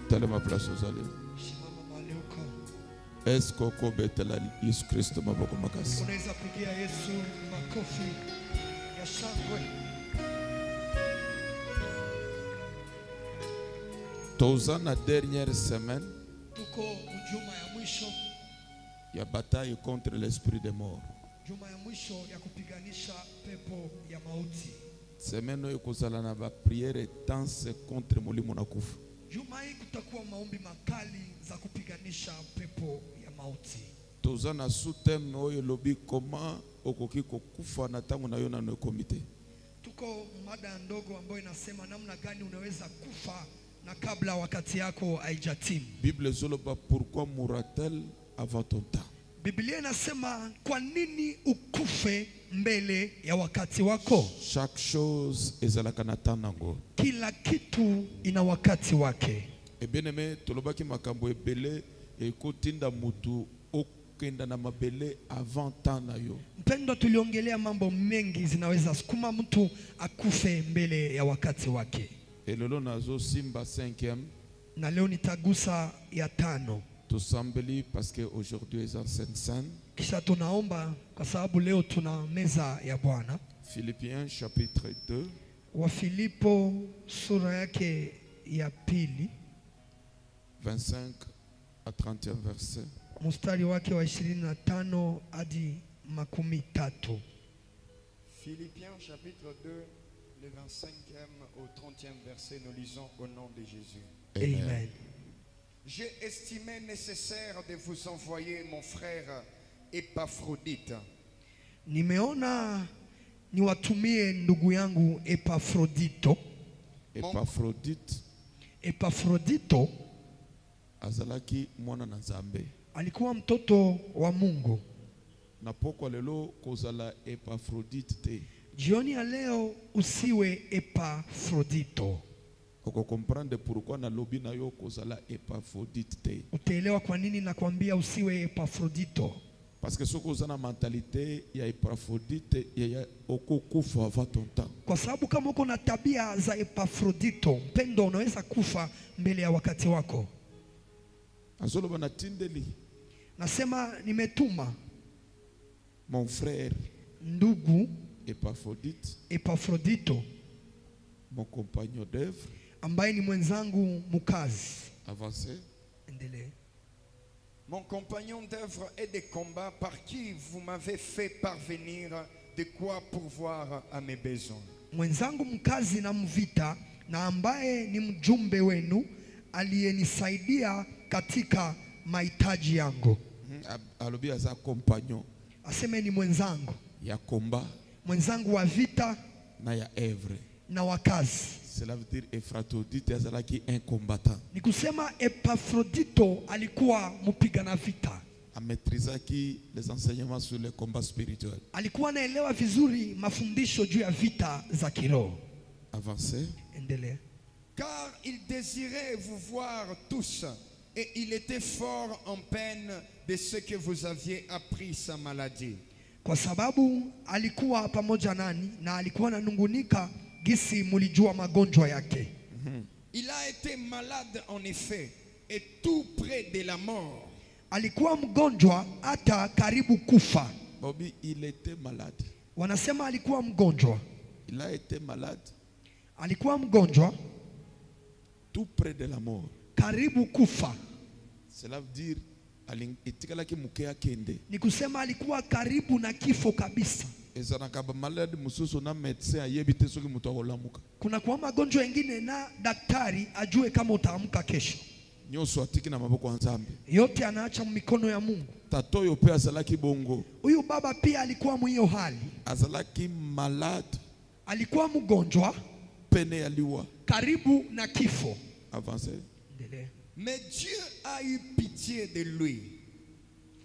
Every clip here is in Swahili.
Telema place aux allées. Est-ce qu'on betela Yesu Kristo maboko makasi? Unaweza pigia Yesu makofi ya shangwe. Toza na dernière semaine. Tuko juma ya mwisho Ya bataille contre l'esprit de mort. Juma ya mwisho ya kupiganisha pepo ya mauti. Semaine yo kozala na ba prière intense contre mulimo na kufa. Juma hii kutakuwa maombi makali za kupiganisha pepo ya mauti. Toza na sous-thème oyo lobi comment okoki kokufa na tango na yo na komite. Tuko mada ndogo ambayo inasema namna gani unaweza kufa na kabla wakati yako haijatimu. Bible zoloba pourquoi mourra-t-elle avant ton temps? Biblia inasema kwa nini ukufe mbele ya wakati wako? Chaque chose ezalaka na temps nango. Kila kitu ina wakati wake. Et bien aimé, tolobaki makambo ebele ekotinda mutu okenda na mabele avant temps na yo. Mpendo, tuliongelea mambo mengi zinaweza sukuma mtu akufe mbele ya wakati wake. Elolo nazo simba 5e. Na leo nitagusa ya 5. Tusambeli parce que aujourd'hui est en Sainte. Kisha tunaomba kwa sababu leo tuna meza ya Bwana. Philippiens chapitre 2. Wa Filipo sura yake ya 2. 25 à 31 verset. Mstari wake wa 25 hadi 13. Philippiens chapitre 2, le 25e au 30e verset, nous lisons au nom de Jésus. Amen. Amen. J'ai estimé nécessaire de vous envoyer mon frère Epaphrodite. Nimeona niwatumie ndugu yangu Epafrodito. Epafrodito azalaki mwana na Nzambe. alikuwa mtoto wa Mungu. Na poko lelo kozala Epafrodite te. Jioni ya leo usiwe Epafrodito. Oko comprendre pourquoi na lobi na yo kozala Epafrodite te. Utaelewa kwa nini nakwambia usiwe Epafrodito. Parce que soko zana mentalité ya Epafrodite ya okokufa avant ton temps. Kwa sababu kama uko na tabia za Epafrodito, mpendo, unaweza kufa mbele ya wakati wako. Azoloba na tindeli. Nasema nimetuma Mon frère ndugu Epafrodito, mon compagnon d'œuvre, ambaye ni mwenzangu mukazi. avancez. Endelee. Mon compagnon d'œuvre et de combat par qui vous m'avez fait parvenir de quoi pourvoir à mes besoins. Mwenzangu mkazi na mvita, na ambaye ni mjumbe wenu aliyenisaidia katika mahitaji yangu. Alobi aza compagnon. Aseme ni mwenzangu Ya combat. mwenzangu wa vita Na ya œuvre. na wakazi. Cela veut dire Epafrodite azalaki un combattant. Ni kusema Epafrodito alikuwa mpigana vita. Maîtrisaki les enseignements sur le combat spirituel. Alikuwa anaelewa vizuri mafundisho juu ya vita za kiroho. Avancez. Endelea. Car il désirait vous voir tous, et il était fort en peine de ce que vous aviez appris sa maladie. Kwa sababu alikuwa pamoja nani na alikuwa ananungunika gisi mulijua magonjwa yake. Il a été malade en effet, et tout près de la mort. Alikuwa mgonjwa hata karibu kufa. Bobby, il était malade. Wanasema alikuwa mgonjwa. Il a été malade. Alikuwa mgonjwa Tout près de la mort. karibu kufa. Cela veut dire etikalaki mukeya kende. Ni kusema alikuwa karibu na kifo kabisa. Ezanaka ba malade mususu na médecin ayebite soki mutu akolamuka. Kuna kwa magonjwa mengine na daktari ajue kama utaamka kesho. Nyoso atiki na maboko ya Nzambe. Yote anaacha mikono ya Mungu. Tatoyo pe azalaki bongo. Huyu baba pia alikuwa mwiyo hali. Azalaki malade. Alikuwa mgonjwa Pene ya liwa. karibu na kifo. Avancez. Mais Dieu a eu pitié de lui,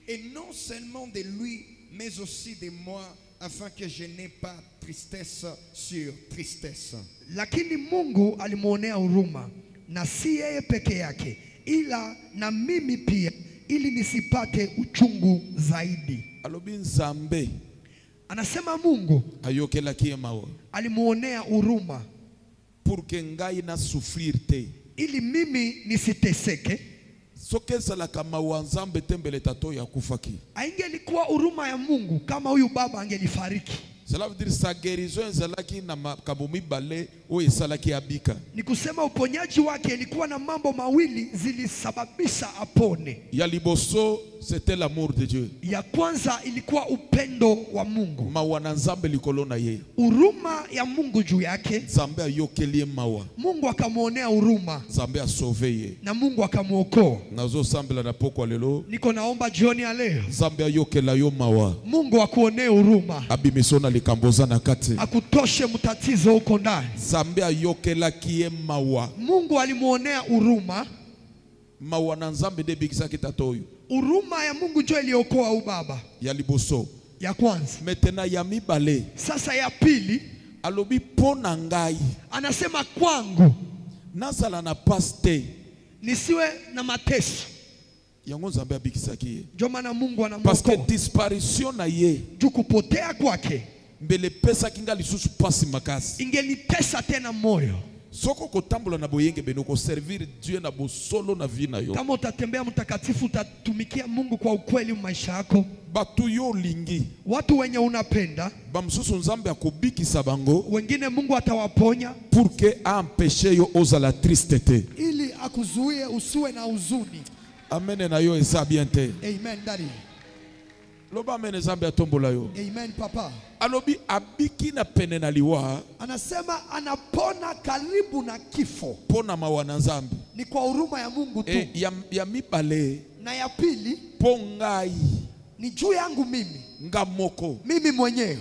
et non seulement de lui, mais aussi de moi, afin que je n'ai pas tristesse sur tristesse. Lakini Mungu alimuonea huruma, na si yeye peke yake, ila na mimi pia, ili nisipate uchungu zaidi. Alobi Nzambe. Anasema Mungu Ayokelaki mawa. alimuonea huruma Pour que ngai na souffrir te. ili mimi nisiteseke. soki ezalaka mawa nzambe te mbele tata oyo akufaki. Aingelikuwa huruma ya Mungu kama huyu baba angelifariki. Cela veut dire sa guérison ezalaki na makambo mibale oyo esalaki abika. Ni kusema uponyaji wake ilikuwa na mambo mawili zilisababisha apone. Ya liboso c'était l'amour de Dieu. Ya kwanza ilikuwa upendo wa Mungu. Mawa na nzambe likolo na ye. Huruma ya Mungu juu yake. Nzambe ayokeli ye mawa. Mungu akamuonea huruma. Nzambe asauve ye. Na Mungu akamuokoa. Nazo sambela na poko lelo. Niko naomba jioni ya leo. Nzambe ayokela yo mawa. Mungu akuonee huruma. Abimisona likamboza na kati. Akutoshe mtatizo huko ndani. Nzambe ayokela kie mawa. Mungu alimuonea huruma. Mawa na nzambe de bikisaki tata oyo. Huruma ya Mungu ndio iliokoa huyu baba. Ya liboso. Ya kwanza. Metena ya mibale. Sasa ya pili. Alobi pona ngai. Anasema kwangu. Nazala na paste. Nisiwe na mateso. Yango nzambe abikisaki ye. Ndio maana Mungu anamuokoa. Parce que disparition na ye. Juu kupotea kwake. Mbele pesa kinga lisusu pasi makasi. Ingelitesa tena moyo. Soko kotambola na boyenge beno ko servir Dieu na bosolo na vie na yo. Kama utatembea mtakatifu utatumikia Mungu kwa ukweli maisha yako. Batu yo lingi. Watu wenye unapenda. Bamsusu nzambe akobikisa bango. Wengine Mungu atawaponya. Pour que empêcher yo ozala tristete. Ili akuzuie usiwe na huzuni. Amen na yo eza bien te. Amen daddy. Loba amen nzambe atombola yo. Amen papa. Alobi abiki na pene na liwa. Anasema anapona karibu na kifo. Pona mawa na nzambe. Ni kwa huruma ya Mungu tu. Ya mibale. Na ya pili. Pongai. Ni juu yangu mimi. Ngamoko. Mimi mwenyewe.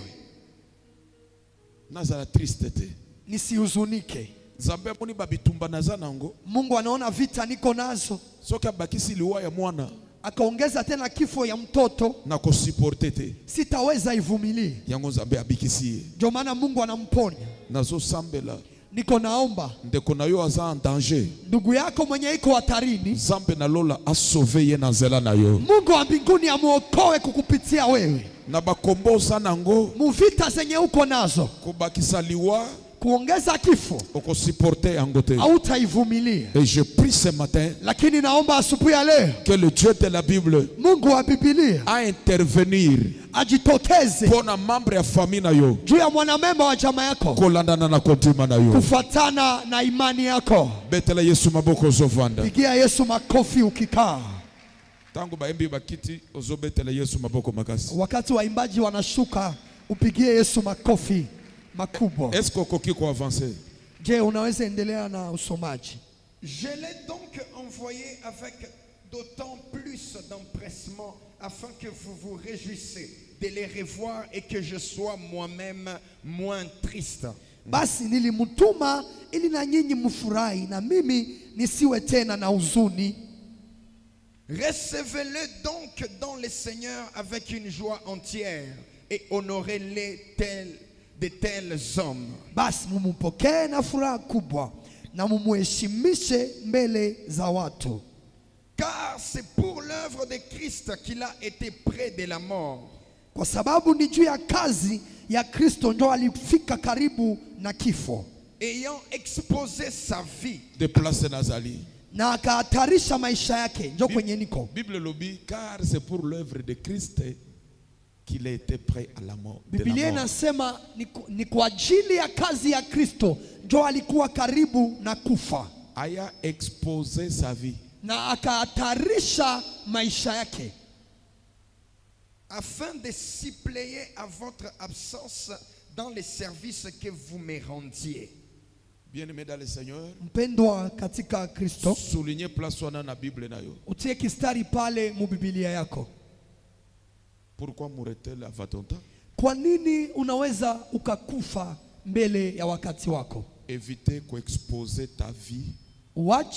Nazala tristete. Nisihuzunike. Nzambe amoni babitumba naza nango. Mungu anaona vita niko nazo. Soki abakisi liwa ya mwana. Akaongeza tena kifo ya mtoto. Na kusiporte te. Sitaweza ivumilia. Yango nzambe abikisi ye. Ndio maana Mungu anamponya. Nazo sambela. Niko naomba. Ndeko na yo aza en danger. Ndugu yako mwenye iko hatarini. Nzambe na lola asauve ye na nzela na yo. Mungu wa mbinguni amuokoe kukupitia wewe. Na bakomboza nango. Muvita zenye uko nazo. Kubakisa liwa. Kuongeza kifo. Oko supporter angote. Hautaivumilia. Et je prie ce matin. Lakini naomba asubuhi ya leo. Que le Dieu de la Bible. Mungu wa Biblia. A intervenir. Ajitokeze. Pona membre ya famille na yo. Juu ya mwanamemba wa jamaa yako. Kolandana na kontima na yo. Kufuatana na imani yako. Betela Yesu maboko zovanda. Pigia Yesu makofi ukikaa. Tangu baimbi bakiti ozobetela Yesu maboko makasi. Wakati waimbaji wanashuka upigie Yesu makofi makubwa. Est-ce qu'on peut avancer? Je, unaweza endelea na usomaji? Je l'ai donc envoyé avec d'autant plus d'empressement afin que vous vous réjouissez de les revoir et que je sois moi-même moins triste. Basi nilimtuma ili na nyinyi mfurahi na mimi nisiwe tena na huzuni. Recevez-le donc dans le Seigneur avec une joie entière et honorez-les de tels hommes. Basi mumupokee na furaha kubwa na mumuheshimishe mbele za watu. Car c'est pour l'œuvre de Christ qu'il a été près de la mort. Kwa sababu ni juu ya kazi ya Kristo ndio alifika karibu na kifo. Ayant exposé sa vie. De place Nazali. Na akahatarisha maisha yake. Ndio kwenye niko. Bible lobi car c'est pour l'œuvre de Christ qu'il a été prêt à la mort. Biblia inasema ni kwa ajili ya kazi ya Kristo ndio alikuwa karibu na kufa. Aya exposé sa vie. Na akahatarisha maisha yake. Afin de suppléer à votre absence dans les services que vous me rendiez. Bien-aimé dans le Seigneur. Mpendwa katika Kristo. Soulignez place wana na Bible na yo. Utie kistari pale mu Biblia yako. Pourquoi mourrait-elle avant ton temps? Kwa nini unaweza ukakufa mbele ya wakati wako? Évitez kuexposer ta vie.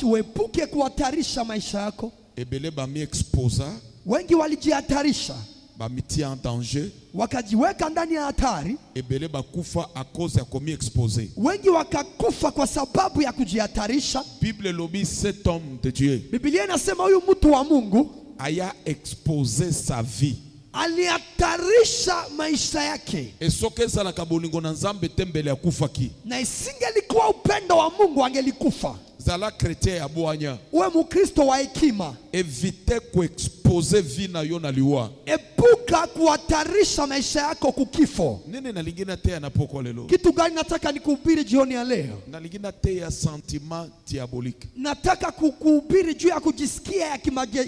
Uepuke kuhatarisha maisha yako. Ebele bami exposa. Wengi walijihatarisha. Bamitia en danger. Wakajiweka ndani ya hatari. Ebele bakufa à cause ya komi exposé. Wengi wakakufa kwa sababu ya kujihatarisha. Bible lobi cet homme de Dieu. Biblia inasema huyu mtu wa Mungu aya exposé sa vie. Alihatarisha maisha yake. Esokeza la kabolingo na nzambe tembele ya kufaki. Na isingelikuwa upendo wa Mungu angelikufa. Zala chrétien ya boanya. Uwe Mkristo wa hekima. Évitez kuexposer vie na yo na liwa. Epuka kuhatarisha maisha yako kukifo. Nini na lingine te ya napoko lelo? Kitu gani nataka nikuhubiri jioni ya leo? Na lingine te ya sentiment diabolique. Nataka kukuhubiri juu ya kujisikia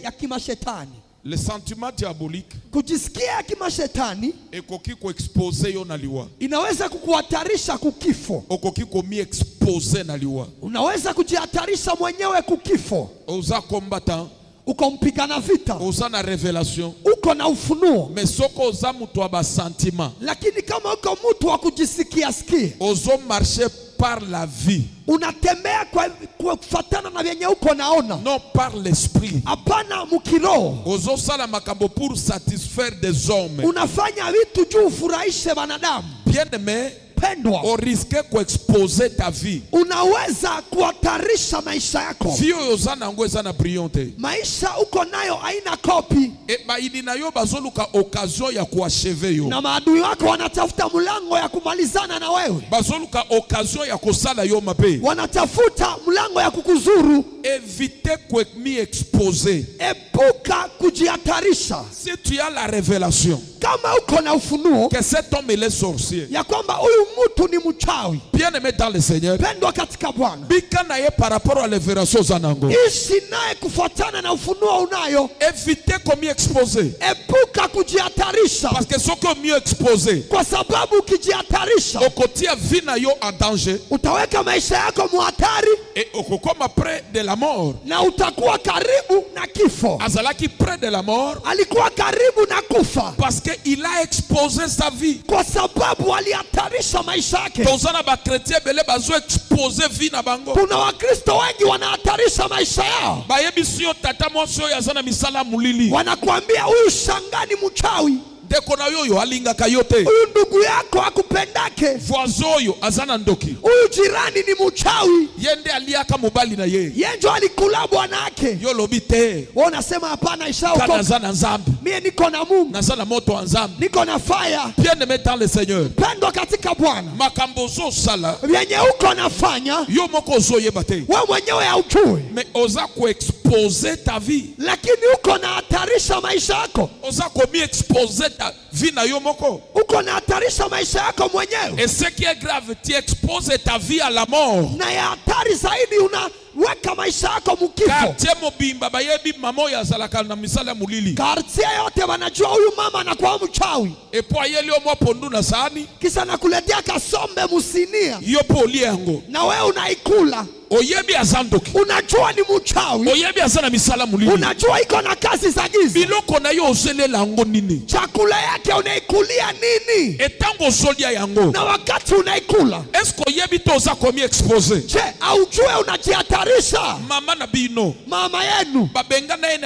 ya kimashetani. Le sentiment diabolique, kujisikia ya kimashetani, ekoki ko expose yo na liwa. Inaweza kukuhatarisha kukifo. Okoki ko mi expose na liwa. Unaweza kujihatarisha mwenyewe kukifo. Oza combattant, uko mpigana vita, oza na revelation, uko na ufunuo. Mais soko oza mutu wa ba sentiment, lakini kama uko mtu wa kujisikia sikia, ozo marcher par la vie, unatembea kwa kufuatana na vyenye uko naona, non par l'esprit. Hapana mkiroho. Ozo sala makambo pour satisfaire des hommes, unafanya vitu juu ufurahishe wanadamu. Bien-aimé, pendwa, on risque d'exposer ta vie. Unaweza kuhatarisha maisha yako. Vie oza nango eza na brillante. Maisha uko nayo haina kopi. E baidi na yo bazoluka occasion ya kuacheve yo. Na maadui wako wanatafuta mlango ya kumalizana na wewe. Bazoluka occasion ya kosala yo mabe. Wanatafuta mlango ya kukuzuru. Évitez que mi exposer. Epuka kujihatarisha. Si tu as la révélation, kama uko na ufunuo que cet homme est sorcier, ya kwamba huyu mtu ni mchawi, bien-aimé dans le Seigneur, pendwa katika Bwana, bika na ye par rapport à la révélation zanango, ishi naye kufuatana na ufunuo unayo. Évitez qu'on m'y expose. Epuka kujihatarisha, parce que ce qu'on m'y expose, kwa sababu ukijihatarisha, okotia vie na yo en danger, utaweka maisha yako muhatari, et okokoma près de la mort, na utakuwa karibu na kifo. Azalaki près de la mort, alikuwa karibu na kufa, parce que il a exposé sa vie. Kwa sababu alihatarisha maisha yake. Tozana ba chrétien bele bazo expose vie na bango. Kuna wakristo wengi wanahatarisha maisha yao. Bayebisio tata mwosio yazana misala mulili. Wanakuambia huyu shangani mchawi. Deko na yoyo alingaka yote. Huyu ndugu yako akupendake. Voisin azana ndoki. Huyu jirani ni mchawi. Yende aliaka mubali na ye. Yenjo alikula bwana yake. Yo lobite. Wewe unasema hapana ishao kwa. Kana zana nzambi. Mimi niko na Mungu. Na zana moto wa nzambi. Niko na fire. Bien-aimé dans le Seigneur. Pendo katika Bwana. Makambozo sala. Yenye uko nafanya. Yo moko zoye bate. Wewe mwenyewe haujui. Mais oza ko exposer ta vie. Lakini uko na hatarisha maisha yako. Oza ko mi exposer ta vie na yo moko. Uko na hatarisha maisha yako mwenyewe. Et ce qui est grave, tu exposes ta vie à la mort. Na ya hatari zaidi unaweka maisha yako mukifo. Quartier mobimba bayebi mamo ya zalaka na misala mulili. Quartier yote wanajua huyu mama anakuwa mchawi. Et po ayeli omwa pondu na sahani. Kisa nakuletea kasombe musinia. Yo po olie yango. Na wewe unaikula. Oyebi azandoki. Unajua ni mchawi. Oyebi azana misala mulili. Unajua iko na kazi za giza. Biloko na yo ozelela yango nini? Chakula yake unaikulia nini? Etango ozolia yango. Na wakati unaikula, est-ce que oyebi to oza komi expose? Je, aujue unajihatarisha? Mama na bino. Mama yenu. Babenga na ye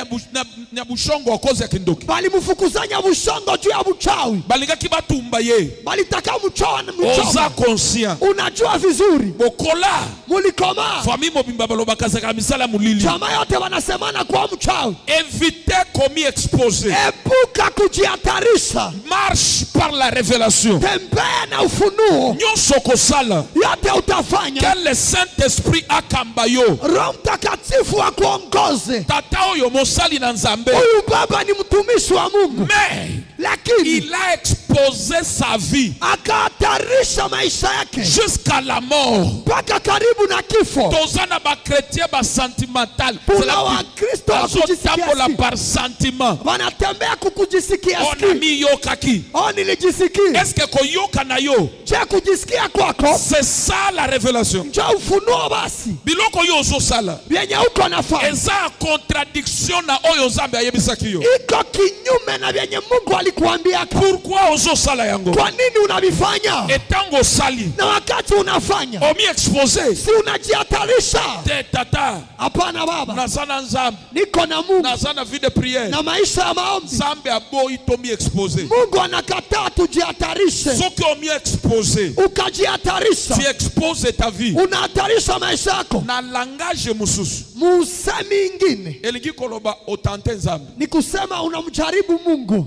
na bushongo wakozi ya kindoki. Bali mfukuzanya bushongo juu ya mchawi. Balinga kibatumba ye. Bali taka mchawi na mchawi. Oza conscient. Unajua vizuri. Bokola. Mulikoma. Famille mobimba baloba kazaka misala mulili. Chama yote wanasemana kwa mchawi. Évitez komi expose. Epuka kujihatarisha. Marche par la révélation. Tembea na ufunuo. Nyonso kosala. Yote utafanya. Que le Saint-Esprit akamba yo. Roho Mtakatifu akuongoze. Tata oyo mosali na nzambe. Huyu baba ni mtumishi wa Mungu. Mais lakini il a exposé sa vie. Akahatarisha maisha yake. Jusqu'à la mort. Mpaka karibu na kifo. Tozana ba chrétien ba sentimental. Kuna wa Kristo wa kujisikia la par sentiment. Wanatembea kukujisikia ski. On a mis yokaki. Nilijisikia. Est-ce que koyoka na yo? Je kujisikia kwako? C'est ça la révélation. Je ufunuo basi. Biloko yo zo sala. Vyenye uko nafanya. Eza contradiction na oyo Nzambe ayebisaki yo. Iko kinyume na vyenye Mungu alikuambia. Pourquoi ozo sala yango? Kwa nini unavifanya? Etango sali. Na wakati unafanya. Omi expose. Si unajihatarisha. Te tata. Hapana baba. Nazana Nzambe. Niko na Mungu. Nazana vie de prière. Na maisha ya maombi. Nzambe aboyi tomi expose. Mungu anakataa tujihatarishe. Soki omi expose. Ukajihatarisha. Tu exposes ta vie. Unahatarisha maisha yako. Na langage mususu. Musemi ingine. Elingi koloba otante Nzambe. Ni kusema unamjaribu Mungu.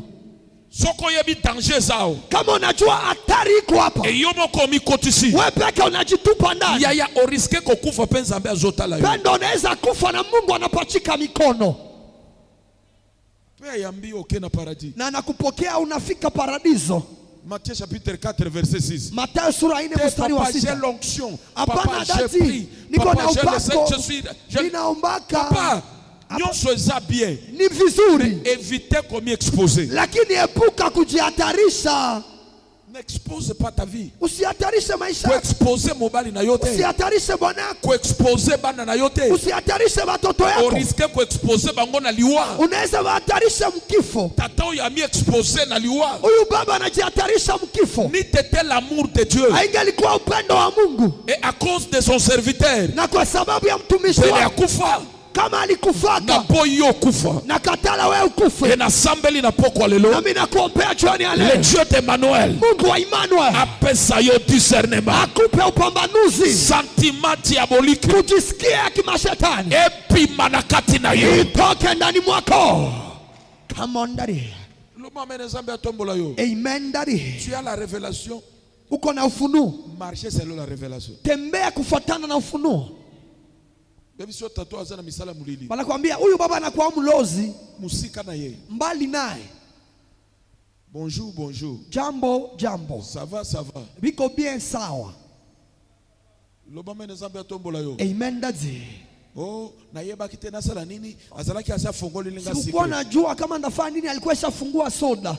Soko yebi danger zao. Kama unajua hatari iko hapa, E yomo komi kotisi. wewe peke unajitupa ndani. Yaya oriske kokufa penza ambe azotala yo. Pendo unaweza kufa na Mungu anapachika mikono. Pe yambi oke na paradis. Na anakupokea unafika paradiso. Matthieu chapitre 4 verset 6. Mathayo sura 4 mstari wa Papa, j'ai 6. l'onction. Hapana Papa, j'ai dati, pris. niko na Papa, j'ai le upako, Saint-Esprit. ninaombaka. Papa, nyonso eza bien. Ni vizuri, Évitez comme exposer. lakini epuka kujihatarisha. N'expose pas ta vie. Usihatarishe maisha Ko yako. expose mobali na yote. Usihatarishe bwana yako. Ko expose bana na yote. Usihatarishe watoto O yako. risque ko expose bango na liwa. Unaweza wahatarisha mkifo. Tata oyo ami expose na liwa. Huyu baba anajihatarisha mkifo. Ni tete l'amour de Dieu. Haingelikuwa upendo wa Mungu, Et à cause de son serviteur. na kwa sababu ya mtumishi Ele wake, akufa. kama Na alikufaka boyo kufa. na katala wewe E ukufe, na sambeli na poko lelo. na mimi nakuombea jioni ya Le leo, Dieu d'Emmanuel. Mungu wa Emmanuel Apesa yo discernement. akupe upambanuzi, Sentiment diabolique. kujisikia kimashetani Epima na kati na yo. itoke ndani mwako. Come on daddy. Loma mene zambe atombola yo. Amen daddy. Tu as la révélation. Uko na ufunuo, Marcher selon la révélation. tembea kufuatana na ufunuo. Bebi sio tato azana misala mulili. Wanakuambia huyu baba anakuwa mlozi, Musika na ye. mbali naye. Bonjour, bonjour. Jambo jambo, Ça va, ça va. biko bien sawa. Loma mene zambe atombola yo. Amen daddy. Oh, na yeba kite na sala nini? Azalaki asa fongoli linga Sikuwa sikre. najua kama ndafanya nini, alikuwa shafungua soda.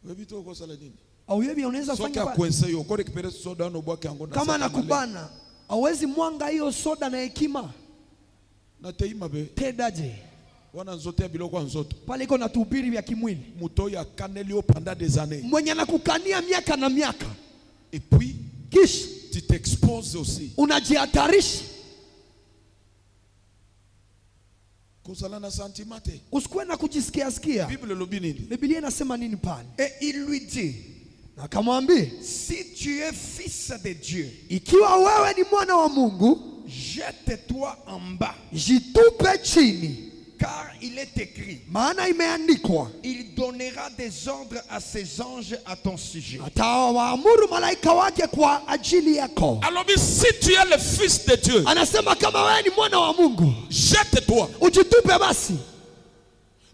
Bebi to ko sala nini? Au yebi unaweza Soki fanya pale. akwense yo. Ko récupérer soda no boake ango na Kama saka male. nakubana, hauwezi mwanga hiyo soda na hekima. Na teima be. Tedaje. Wana nzote ya biloko nzoto. Pale iko na tuhubiri vya kimwili. Muto ya kanelio pendant des années. Mwenye anakukania miaka na miaka. Et puis, Kisha tu t'exposes aussi. unajihatarisha. Kozala na sentiment te. Usikuwe na kujisikia sikia. Bible lobi nini? Biblia inasema nini pale? Et il lui dit, Akamwambia, si tu es fils de Dieu, ikiwa wewe ni mwana wa Mungu, jette-toi en bas, jitupe chini, car il est écrit, maana imeandikwa, il donnera des ordres à ses anges à ton sujet. atawaamuru malaika wake kwa ajili yako. Alors, si tu es le fils de Dieu, Anasema kama wewe ni mwana wa Mungu, jette-toi. ujitupe basi,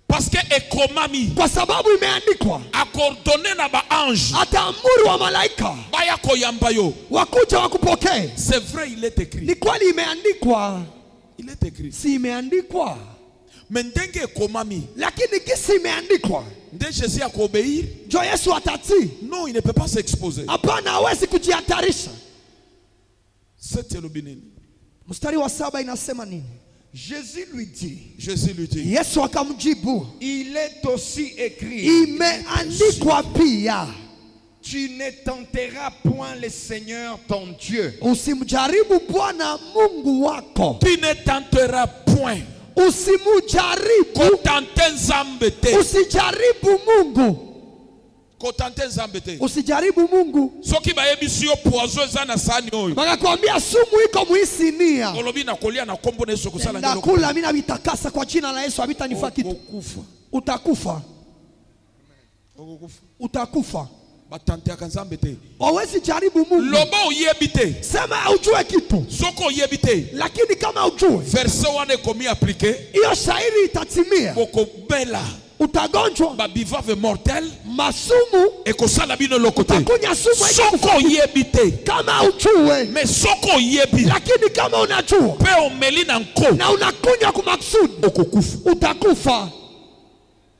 Parce que ekomami kwa sababu imeandikwa, accordonné na ba ange ataamuru wa malaika baya koyamba yo. wakuja wakupokee. C'est vrai, il est écrit. Ni kweli imeandikwa, Il est écrit. si imeandikwa, Mais ndenge ekomami, lakini kisi imeandikwa, nde Jésus a obéir? njo Yesu atati. Non, il ne peut pas s'exposer. Hapana, hawezi kujihatarisha. C'est le binini. Mstari wa 7 inasema nini? Jésus lui dit, Jésus lui dit, Yesu akamjibu, il est aussi écrit, imeandikwa pia, tu ne tenteras point le Seigneur ton Dieu. usimjaribu Bwana Mungu wako. tu ne tenteras point. Usimujaribu, Kotante nzambe te. usijaribu Mungu, Kotante nzambe te. usijaribu Mungu. Soki bayebisi yo poison eza na sani oyo. Bakakwambia sumu iko muisinia, Olobi na kolia na kombo na Yesu kusala ngelo. ndakula mimi navitakasa kwa jina la Yesu, havitanifaa kitu. Okufa. Utakufa, Okufa. utakufa. Batante ya nzambe te. Hawezi jaribu Mungu. Loba oyebi te. Sema ujue kitu, Soko oyebi te. lakini kama ujue, Verset wane komi appliqué. hiyo shairi itatimia. Boko bela. Utagonjwa Ba bivave mortel. masumu, Ekosala bino lokote. utakunya sumu Soko oyebi te. kama ujue, Mais soko oyebi. lakini kama unajua Pe omeli na nko. na unakunywa kwa makusudi, Okokufa. utakufa.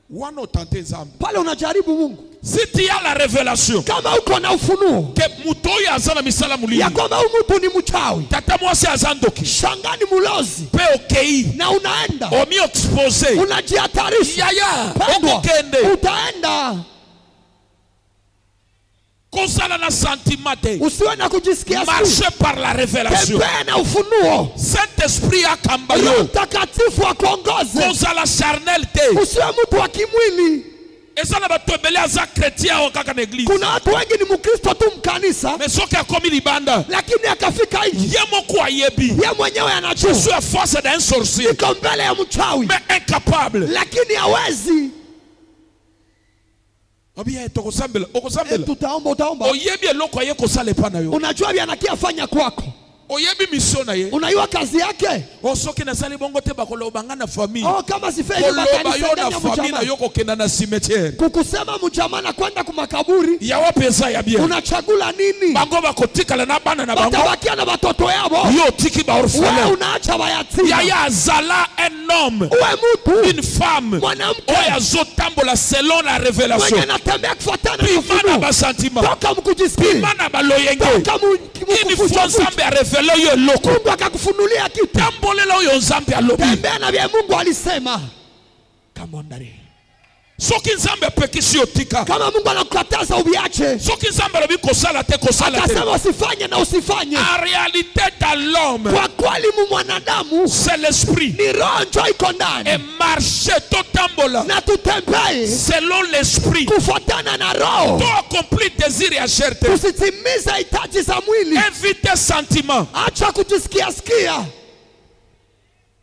Wana otante nzambe. Pale unajaribu Mungu. Si tu as la révélation Kama uko na ufunuo que mutoyi azana misala mulili. ya kwamba huyu mtu ni mchawi, Tata mwasi azandoki. shangani mulozi, Pe okei. na unaenda Omi expose. unajihatarisha, Yaya. pendwa, Okokende. utaenda. Kosala na sentiment te. Usiwe na kujisikia si, Marchez par la révélation. tembea na ufunuo. Saint-Esprit akamba Roho yo. Mtakatifu akuongoze. Kosala charnel te. Usiwe mtu wa kimwili. Ezala bato ebele aza chrétien o kaka na église. Kuna watu wengi ni Mkristo tu mkanisa, Mais soki akomi libanda. lakini akafika nje, Ye moko ayebi. ye mwenyewe Je anajua suis à face d'un sorcier. iko mbele ya mchawi, Mais incapable. lakini hawezi. Obia tokosambela, okosambela. Tutaomba, utaomba. Oyebi eloko ye kosala pana yo. Unajua vya anakia fanya kwako. Oyebi mission na ye. Unajua kazi yake. Osoki na sali bongo te bakoloba nga na famille. Oh, kama sifeli bakoloba yo na famille na yo kokenda na cimetière. Kukusema mjamaa na kwenda kumakaburi. Ya wapesa ya bien. Unachagula nini? Bango bakotikala na bana na bango. Batabakia na watoto yabo. Yo tiki ba orphelin. Wewe unaacha bayatima. Ya zala un homme. Uwe mtu. Une femme. Mwanamke. Oya zotambola selon la révélation. Mwenye anatembea kufuatana na Pimana ba sentiment. Toka mkujisikia. Pimana ba loyenge. Toka Ini Nzambe a révélé yo loko. Mungu akakufunulia kitu. Tambolela yo Nzambe alobi. Tembea na vya Mungu alisema. Kama ndani. Soki Nzambe pekisi otika. Kama Mungu anakukataza ubiache. Soki Nzambe alobi kosala te kosala te. Akasema usifanye na usifanye. En réalité dans l'homme. Kwa kweli mwanadamu. C'est l'esprit. Ni roho ndio iko ndani. Et marcher to tambola. Na tutembee. Selon l'esprit. Kufuatana na roho. To accomplir désir ya chair. Usitimize hitaji za mwili. Éviter sentiment. Acha kujisikia sikia.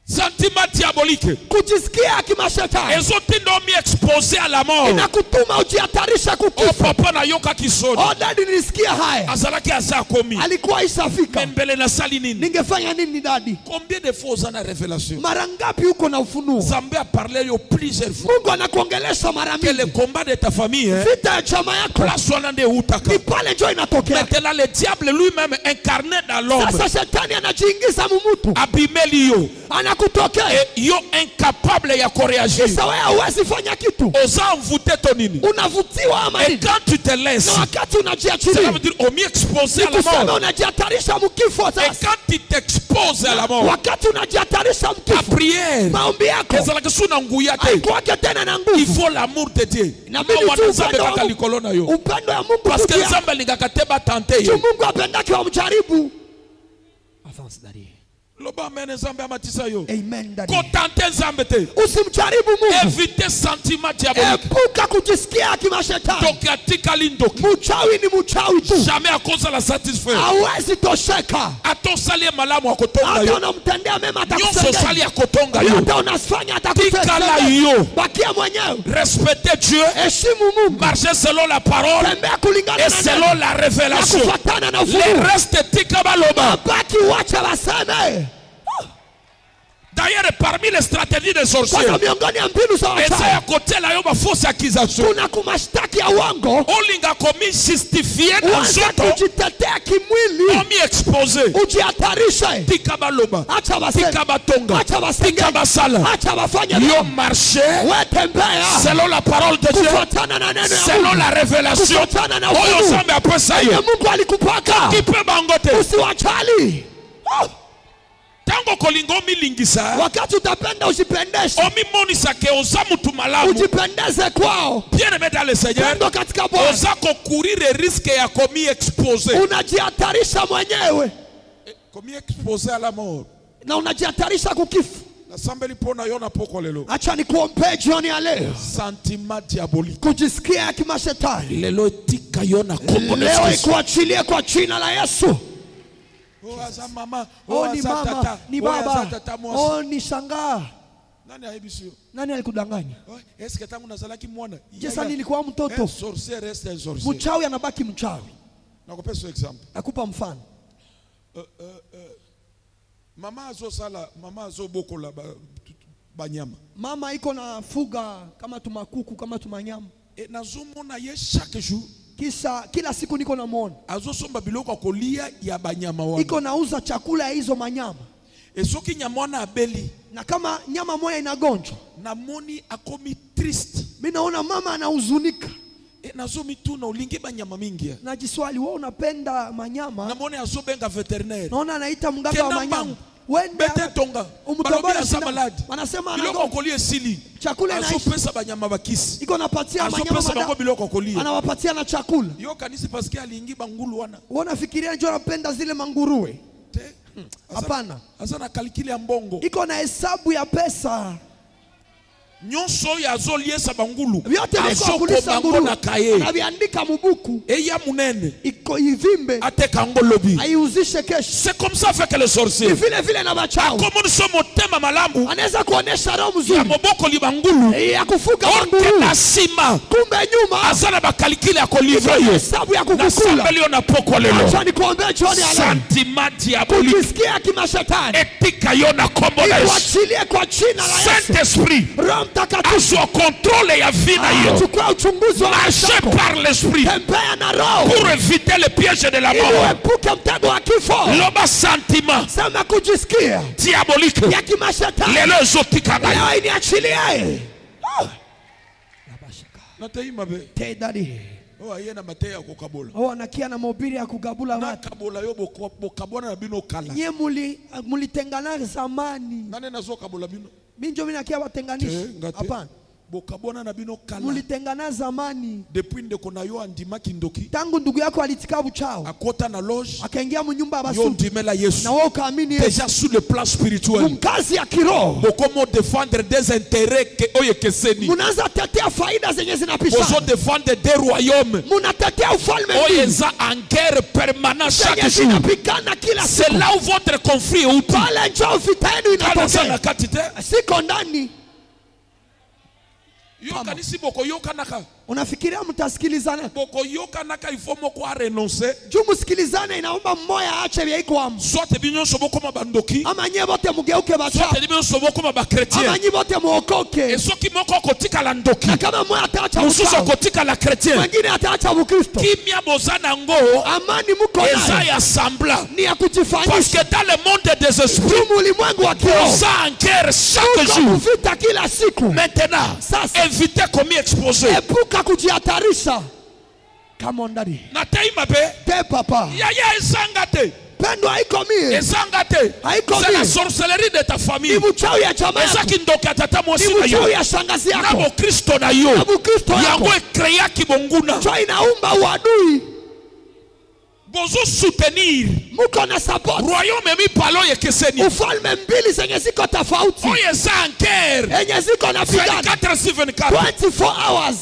Sentiment diabolique. Kujisikia kimashetani. Ezotindo mi exposé à la mort. Inakutuma ujihatarisha kukufa. O papa na yoka kisoni. Oh dadi nilisikia haya. Azalaki azakomi. Alikuwa ishafika. Mbele na sali nini? Ningefanya nini dadi? Combien de fois on a révélation? Mara ngapi uko na ufunuo? Zambé a parlé yo plusieurs fois. Mungu anakuongelesha mara mingi. Que le combat de ta famille, vita ya chama yako. Place wanande utaka. Ni pale ndio inatokea. Maintenant le diable lui-même incarné dans l'homme. Sasa shetani anajiingiza mumutu. Abimeli yo. Anakutokea. Yo incapable ya kureagir. Sasa wewe huwezi fanya kitu. Oza mvute to nini? Unavutiwa ama nini? Et quand tu te laisses, na wakati unajiachilia, ça veut dire au mieux exposé à la mort. Unajihatarisha mkifo sasa. Et quand tu t'exposes à la mort, wakati unajihatarisha mkifo, ta prière, maombi yako, haikuwake tena na nguvu. Il faut l'amour de Dieu. Upendo ya Mungu. Parce que Nzambe alingakateba tante yo. Mungu apendake wamjaribu. Avance dari. Loba amen Nzambe amatisa yo. Amen daddy. Kotante Nzambe te. Usimjaribu Mungu. Éviter sentiment diabolique. Epuka kujisikia kimashetani. Tokatika lindoki. Mchawi ni mchawi tu. Jamais à cause de la satisfaire. Hawezi tosheka. Atosalie malamu akotonga yo. Hata unamtendea mema atakusaidia. Nyoso sali akotonga yo. Hata unasifanya atakusaidia. Tikala yo. Bakia mwenyewe. Respecter Dieu. Heshimu Mungu. Marcher selon la parole. Tembea kulingana et selon la révélation. Le reste tika baloba. Baki wacha waseme. D'ailleurs, parmi les stratégies des sorciers, essaye à côté la yoba fausse accusation. Kuna kumashtaki ya uongo. Olinga commis justifié dans ce temps. Kujitetea kimwili. Omi exposé. Ujihatarishe. Tika baloba. Acha waseme. Tika batonga. Acha waseme. Tika basala. Acha wafanye. Yo marché. Wetembea. Selon la parole de Dieu. Selon la révélation. Oyo sambe après ça yo. Mungu alikupaka. Kipe bangote. Usiwachali. Tango kolingo milingisa. Wakati utapenda usipendeshe. Omi monisa ke oza mutu malamu. Ujipendeze kwao. Bien aimé dans le Seigneur. Katika Bwana. Oza courir le risque ya komi exposé. Unajihatarisha mwenyewe. Komi exposé à la mort. Na unajihatarisha kukifu. Nasambeli pona yona poko lelo. Acha nikuombe jioni ya leo. Sentiment diabolique. Kujisikia kimashetani. Lelo tika yona kombo. Leo ikuachilie kwa jina la Yesu. Oh aza mama, oh ni mama, tata, ni baba, oh ni shangaa. Nani aibisio? Nani alikudanganya? Eske tangu nazalaki mwana? Jesa nilikuwa mtoto. Sorcier reste un sorcier. Mchawi anabaki mchawi. Nakupa so example. Nakupa mfano. Mama azo sala, mama azo bokola banyama. Mama iko na fuga kama tumakuku, kama tumanyama. Nazomona ye chaque jour. Kila siku niko na muona. Azosomba biloko kolia ya banyama wana. Iko nauza chakula ya hizo manyama. Esoki nyamwana abeli. Na kama nyama moja inagonjwa. Na moni akomi triste. Mimi naona mama anahuzunika. Nazomi tu na ulingi banyama mingi. Najiswali wewe unapenda manyama? Na moni azobenga veterinaire. Naona anaita mganga wa manyama. Bete tonga. Umutobora sa malade. Wanasema biloko kolia sili. Chakula inaishi. Azopesa banyama bakisi. Iko napatia manyama madawa. Biloko kolia. Anawapatia na chakula. Yo kanisi paske aliingi bangulu wana. Unafikiria njoo anapenda zile manguruwe? Hapana. Asa na kalkili ya mbongo. Iko na hesabu ya pesa. nyonso ya zoliesa bangulu vyote viko kulisa ngulu na kaye anaviandika mubuku eya munene iko ivimbe ateka ngolobi. aiuzishe kesho. C'est comme ça fait que les sorciers Vile vile na bachawi comme nous sommes au thème malamu anaweza kuonesha roho ya mzuri moboko libangulu ya kufuga orke nguru, na sima kumbe nyuma azana bakalikile ya kolivre yo hesabu ya na kukukula. sambeli na poko lelo. Acha nikuombee jioni ya leo, Sentiment diabolique kujisikia kimashetani etika yo na kombo la Yesu. ikuachilie kwa jina la Yesu. Saint-Esprit Roho Mtakatifu aso contrôle ya vie na yo. chukua uchunguzi wa maisha Marchez yako, par l'esprit tembea na roho pour éviter le piège de la ili mort. uepuke mtego wa kifo. Loba sentiment Sema kujisikia diabolique ya kimashetani lelo ezotika ngai. leo iniachilie. Natei mabe Te daddy. o ayena mateya kokabola Anakia na mahubiri ya kugabula na watu. kabola yo bokabona na bino kala. Nye mulitengana zamani. Nane nazo kabola bino Mimi ndio nakia watenganisha. ngate Hapana. bokabona na bino kala. Mulitengana zamani. Depuis ndeko na yo andima kindoki Tangu ndugu yako alitika buchao, akota na loge akaingia mnyumba ya yo basu, ndimela Yesu. na wewe ukaamini Yesu. Déjà sur le plan spirituel Mkazi ya kiroho bokomo défendre des intérêts que oye keseni. munaanza tetea faida zenye Bozo zinapishana, défendre des royaumes munatetea ufalme oye mbili za en guerre permanente zenye chaque jour. zinapigana kila C'est siku. là où votre conflit est outil. Pale njoo vita yenu Kana sana inatokea, katite siko ndani. yoka nisi boko yoka naka Unafikiria mtasikilizana? boko yoka naka ifo moko a renoncer Juu msikilizane inaomba mmoja aache vya iko amu, soit binyo soboko mabandoki ama nyie bote mugeuke bacha, soit binyo soboko ama mabakretien nyie bote muokoke. et soki moko kotika la ndoki Na kama mmoja ataacha mususu uchawi, kotika la chrétien mwingine ataacha Ukristo, kimia bozana ngo amani mko eza nayo ya semblant ni ya parce kujifanyisha. que dans le monde des esprits Juu ulimwengu wa kiroho oza en guerre chaque uko jour. kuvita kila siku. Maintenant Sasa évitez commis exposé epuka kujihatarisha. Come on daddy. na tei mabe Te papa. yaya ezanga te Pendo haiko mie. ezanga te Haiko c'est la mie. sorcellerie de ta Ni famille mchawi ya chama yako. ezaki ndoki ya tata Ni mwasi na yo mchawi ya shangazi na yako. bokristo na yo Na Bukristo yango yako. ekreaki bonguna Cho inaumba uadui. bozo soutenir Muko na support. royaume mipalo ekeseni Ufalme mbili zenye ziko tofauti. oyo eza en guerre Enye ziko na pigana 24/24. 24 hours.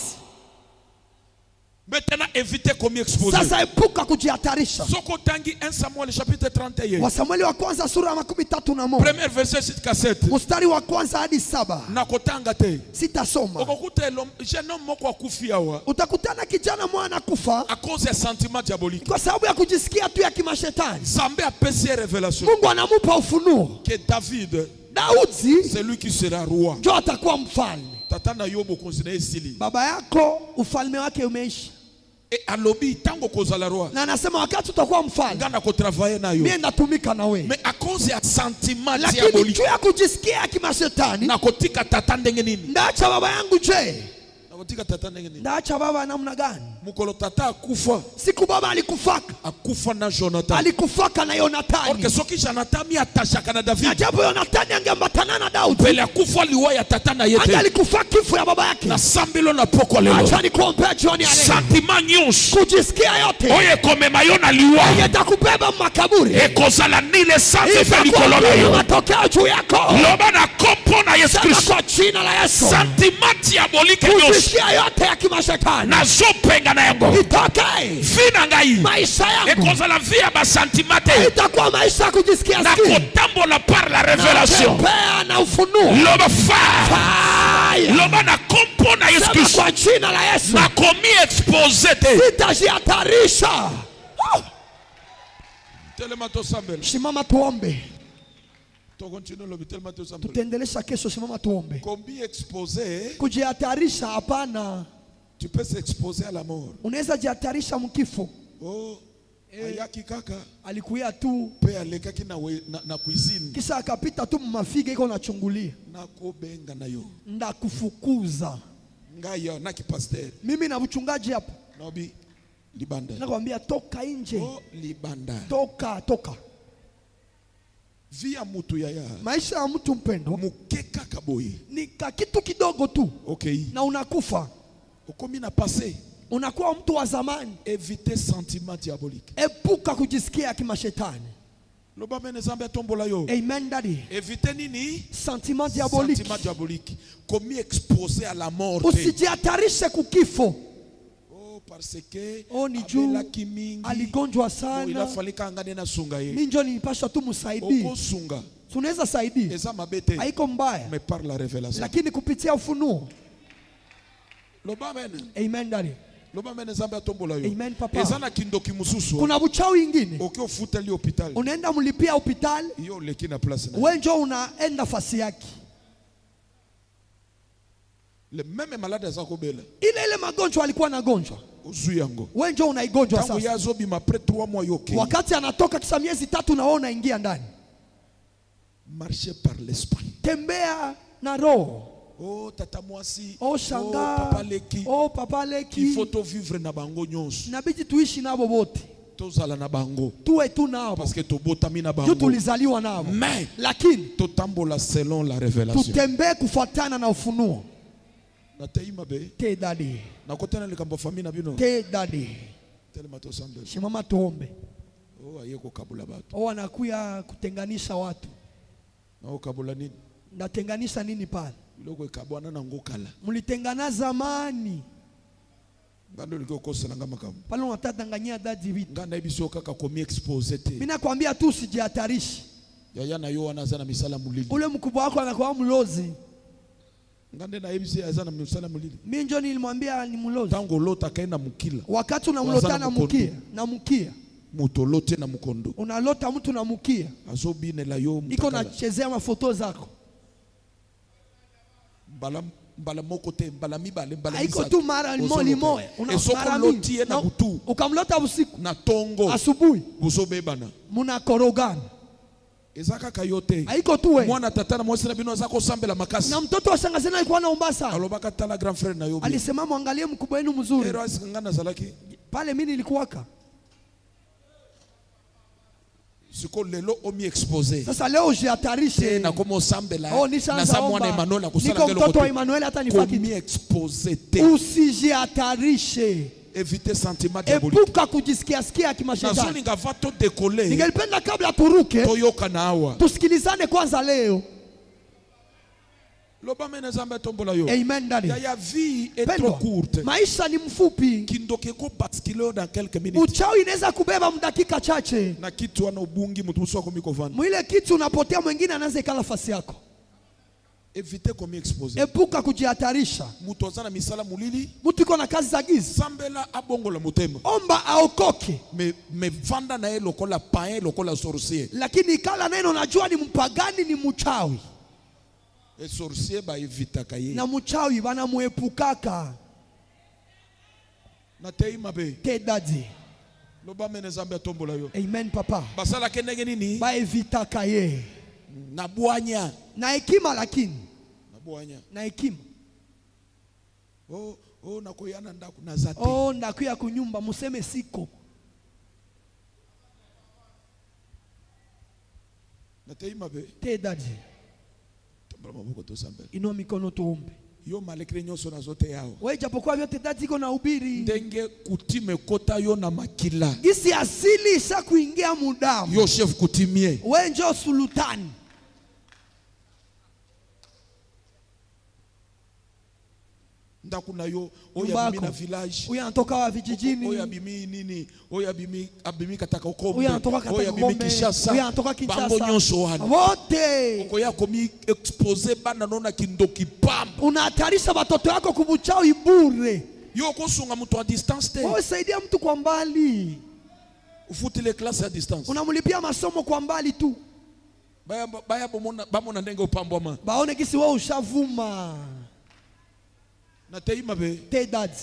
Maintenant évitez commis exposé. Sasa epuka kujihatarisha. Soko tangi 1 Samuel chapitre 31. Wa Samueli wa kwanza sura ya 13. Premier verset 6-7. Mstari wa kwanza hadi 7. Nakotanga te. Sitasoma. Okokuta jeune homme moko akufi awa Utakutana kijana mwana kufa à cause ya sentiment diabolique. kwa sababu ya kujisikia tu ya kimashetani. Zambe a pesi révélation Mungu anamupa ufunuo. que David Daudi c'est lui qui sera roi. ndio atakuwa mfalme. Tata na yo bokonzina esili. Baba yako ufalme wake umeisha, Et alobi tango kozala roi. na anasema wakati utakuwa mfalme Ngana ko travailler na yo. mimi ndatumika na wewe. Mais à cause ya sentiment Lakini diabolique. juu ya kujisikia ya kimashetani, Na kotika tata ndenge nini? ndaacha baba yangu je? Na kotika tata ndenge nini? Ndaacha baba namna gani? Mukolo tata akufa. Siku baba alikufaka, Akufa na Jonathan. alikufaka na Or que Yonatani, soki Jonathan mi atashaka na na David. japo Yonatani angeambatana na Daudi, Pele akufa liwa ya tata na yete. alikufa kifo ya baba yake. Na sambilo na poko lelo. Acha nikuombea jioni ya leo, Sentiment nyonso. kujisikia yote Oye komema yo na liwa. yatakubeba makaburi, Ekozala nile sanse fe likolo na itakuwa yo. matokeo juu yako. Loba na kompo na Yesu Sema Kristo. kwa jina la Yesu, Sentiment diabolique nyonso. kujisikia yote ya kimashetani Na zopenga na yango. itoke Vina ngai. maisha yangu. Ekozala vie ya basentiment te. Itakuwa maisha ya kujisikia Na siki, kotambola par la révélation. natembea na ufunuo. Loba fa. Fire. Loba na kompo na Yesu Sema Kristo. kwa jina la Yesu, Na komi exposé te. sitajihatarisha. Telema to sambel. Simama tuombe, To continue lobi telema to sambel. tutaendelesha kesho. Simama tuombe. Kombi exposé, Kujihatarisha hapana, tu peux s'exposer à la mort. unaweza jihatarisha mkifo. Oh, ayaki kaka Alikuya tu pe alekaki na cuisine kisha akapita tu mafiga iko nachungulia, na kobenga na yo ndakufukuza ngaya na kipasteur mimi na mchungaji hapa, nobi libanda. nakwambia toka nje, Oh, libanda. toka. Via mutu yaya Maisha ya mtu mpendo mukeka kaboye. ni kitu kidogo tu Okay. na unakufa, Okomi na passé. unakuwa mtu wa zamani. Éviter sentiment diabolique. Epuka kujisikia kimashetani. Loba mene Nzambe tombola yo. Amen, Daddy. Évitez nini? Sentiment diabolique. Sentiment diabolique. Commis exposé à la mort. Usijihatarishe kukifo. Oh, parce que ni juu aligonjwa il a sana. fallu kangane na sunga ye. Mimi ndio nilipaswa tu msaidie. Oko sunga. Tunaweza saidia. Eza mabete. Haiko mbaya. Mais par la révélation. Lakini kupitia ufunuo. Loba mene. Amen, Daddy. Loba mene Nzambe atombola yo. Amen, papa. Eza na kindoki mususu. Kuna uchawi ingine. Oki ofuta li hospital. Unaenda mlipia hospitali. Yo leki na place na. Wewe ndio unaenda fasi yake. Le même malade azakobela. Ile magonjwa alikuwa anagonjwa. Uzu yango. Wewe ndio unaigonjwa sasa. Tangu yazo bima après 3 mois yoke. Wakati anatoka kisa miezi 3 na wewe unaingia ndani. Marcher par l'esprit. Tembea na roho. Oh tata mwasi. Oh shanga. Oh papa leki. Oh papa leki. Il faut vivre na bango nyonso. Inabidi tuishi nabo wote. Tozala na bango. Tuwe tu nabo. Parce que tobotami na bango. Tulizaliwa nabo. Mais lakini totambola selon la révélation. Tutembee kufuatana na ufunuo. Na teima be. Te daddy. Na kotana likambo famille na bino. Te daddy. Telema to sambe. Shimama tuombe. Oh ayeko kabula batu. Oh anakuya kutenganisha watu. Na ukabula nini? Natenganisha nini pale? Loko ikabwana na ngokala. Mlitengana zamani. Bando liko kosa nanga makamu. Pale unatatanganyia dadi vitu. Ngana ibiso kaka komi expose te. Mimi nakwambia tu usijihatarishe. Yaya na yo anaza na misala mulili. Ule mkubwa wako anakuwa mlozi. Ngande na ibisi aza na misala mulili. Mimi ndio nilimwambia ni mlozi. Tango lota kaenda mukila. Wakati unamlota na mukia, na mukia. Mutolote na mukondo. Unalota mtu na mukia. Azobine la yo mutakala. Iko nachezea mafoto zako. Mbala moko te, mbala mibale, mbala haiko tu mara moja. Esoko lotie na butu. Ukamlota usiku. Na tongo. Asubuhi. Buzobebana. Muna korogana. Ezaka kayote. Haiko tu we. Mwana tata na mwasi na bino azako sambela makasi. Na mtoto wa shangazi naye alikuwa anaomba sana. Alobaka tala grand frère na yo. Alisema muangalie mkubwa wenu mzuri. Ero asikangana zalaki. Pale mimi nilikuwaka. Siko lelo omi exposé. Sasa leo ujihatarishe. Na komo sambela. Na samu na Emmanuel na kusala ngelo. Niko mtoto wa Emmanuel hata nifaki. Omi exposé te. Usijihatarishe. Éviter sentiment diabolique. Epuka kujisikia sikia kimashetani. Nazoni ngavato décoller. Ningelipenda kabla turuke. Toyoka na hawa. Tusikilizane kwanza leo. Loba mene Nzambe tombola yo. Amen daddy. Ya vie est trop courte. Maisha ni mfupi. Kindoke ko basculer dans quelques minutes. Uchawi inaweza kubeba mdakika chache. Na kitu ana ubungi mtu wako miko vana. Mwile kitu unapotea mwingine anaanza ikala nafasi yako. Éviter comme exposer. Epuka kujihatarisha. Mtu azana misala mulili. Mtu iko na kazi za giza. Sambela abongo la mutema. Omba aokoke. Me vanda na yeye lokola païen lokola sorcier. Lakini ikala neno najua ni mpagani ni mchawi. Et sorcier ba evita kaye. Na mchawi bana muepukaka. Na teima be. Te daddy. Loba mene Nzambe atombola yo. Amen papa. Basala kenenge nini? Ba evita kaye. Na bwanya. Na hekima lakini. Na bwanya. Na hekima. Oh nakoyana ndaku na zate. Oh ndakuya kunyumba museme siko. Na teima be. Te daddy. Inua mikono tuombe. Yo malekre nyoso na zote yao. Wewe japokuwa vyote dadi iko na ubiri. Ndenge kutime kota yo na makila. Gisi asili isha kuingia mudamu. Yo chef kutimie. Wewe njoo sultani. Ndakuna yo oya bimi na village. Oya anatoka wa vijijini. Oya bimi nini? Oya bimi kataka ukombe. Oya anatoka kataka ukombe. Kinshasa. Oya anatoka Kinshasa. Bango nyonso wana. Wote. Okoya komi expose bana nona kindoki pam. Unahatarisha watoto wako kubuchao ibure. Yo kosunga mtu a distance te. Wewe saidia mtu kwa mbali. Ufutile classe à distance. Unamlipia masomo kwa mbali tu. Baya bamona ndenge upambwa ma. Baone kisi wewe ushavuma. Na teima be. Te daddy.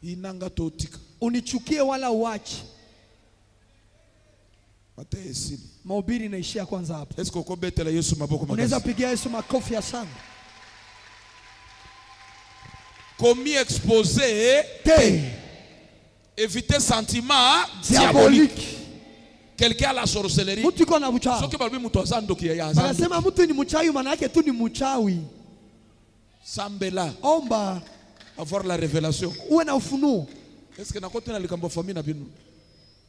Inanga totika. Unichukie wala uache. Mate esili. Mahubiri inaishia kwanza hapa. Est-ce qu'on betela Yesu maboko makasi? Unaweza pigia Yesu makofi ya sana. Commis exposé te. Éviter sentiment diabolique. Quelqu'un a la sorcellerie. Mtu iko na uchawi. Sio kama mtu azando kia ya azando. Anasema mtu ni mchawi maana yake tu ni mchawi. Sambela. Omba avoir la révélation. Uwe na ufunuo. Est-ce que na kote na likambo famille na binu?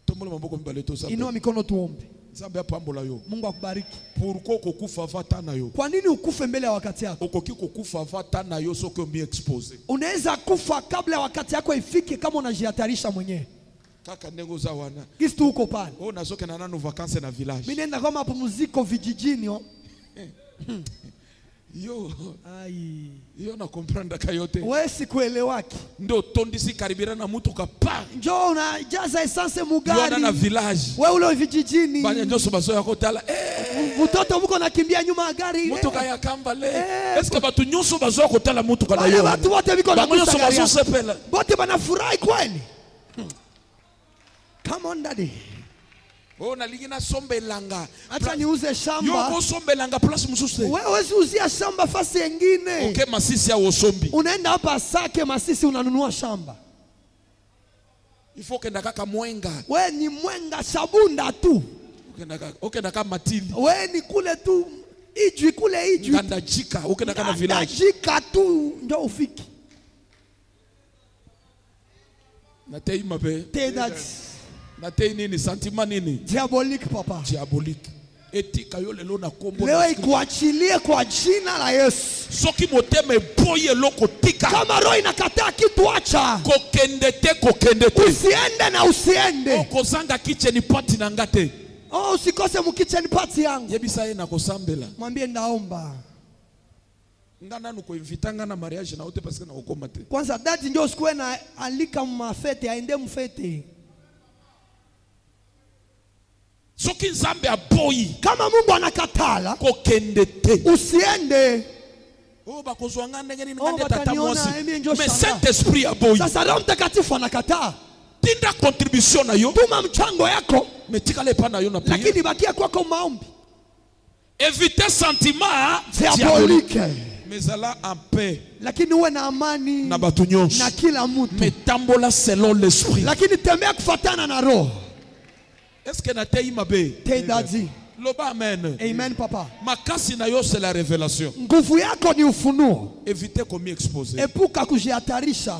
Tombole maboko mbale to sambela. Inua mikono tuombe. Nzambe apambola yo. Mungu akubariki. Pourquoi kokufa vata na yo? Kwa nini ukufe mbele ya wakati yako? Okoki kokufa vata na yo soko mi expose. Unaweza kufa kabla ya wakati yako ifike kama unajihatarisha mwenyewe. Kaka nengo za wana. Kisi tu uko pale. Oh nazoke na nanu vacances na village. Mimi nenda kama mapumziko vijijini. Yo. Ai. Yo na comprendre kayote. Wewe sikuelewaki. Ndo tondisi karibira na mutu kapa. Njoo unajaza essence mugari. Yo na village. Wewe ule vijijini. Banya njoso bazo yako tala. Mtoto mko nakimbia nyuma ya gari. Mutu kaya kamba le. Est-ce que batu nyoso bazo yako tala mutu kana yo? Watu wote biko na nyoso bazo sepela. Bote banafurahi kweli. Come on daddy. Oh nalingi na sombelanga. Acha niuze shamba. Yo sombelanga plus mususe. Wewe uzia shamba fasi nyingine. Okay masisi au sombi. Unaenda hapa Sake Masisi unanunua shamba. Il faut que ndaka mwenga. Wewe ni mwenga Shabunda tu. Okay ndaka Matili. Wewe ni kule tu Ijwi kule Ijwi. Nganda jika, okay ndaka na village. Nganda jika tu ndio ufiki. Na tei mabe. Tei that. Na tei nini sentiment nini? Diabolique papa. Diabolique. Etika yo lelo na kombo. Leo ikuachilie kwa jina la Yesu. Soki moteme boye loko tika. Kama roho inakataa kitu acha. Kokende te. Usiende na usiende. Kozanga kitchen party na ngate. Oh usikose mu kitchen party yangu. Yebisa ye na kosambela. Mwambie ndaomba. Ngana nuko invitanga na mariage na ote parce que na okoma te. Kwanza dadi ndio usikue na alika mafete aende mfete. Soki Nzambe aboyi. Kama Mungu anakatala kokende te. Usiende. Oh bakozwanga ndenge nini ngande tata mwasi. Mais Saint-Esprit aboyi. Sasa Roho Mtakatifu anakataa. Tinda contribution na yo. Tuma mchango yako. Metikale pa na yo na prière. Lakini bakia kwako maombi. Éviter sentiment diabolique. Mais ala en paix. Lakini uwe na amani na batu nyonso. Na kila mtu. Metambola selon l'esprit. Lakini tembea kufuatana na roho. Est-ce que na tei mabe? Tei dadzi. Loba amen. Amen papa. Makasi na yo c'est la révélation. Nguvu yako ni ufunuo. Éviter komi exposer. Epuka kujihatarisha.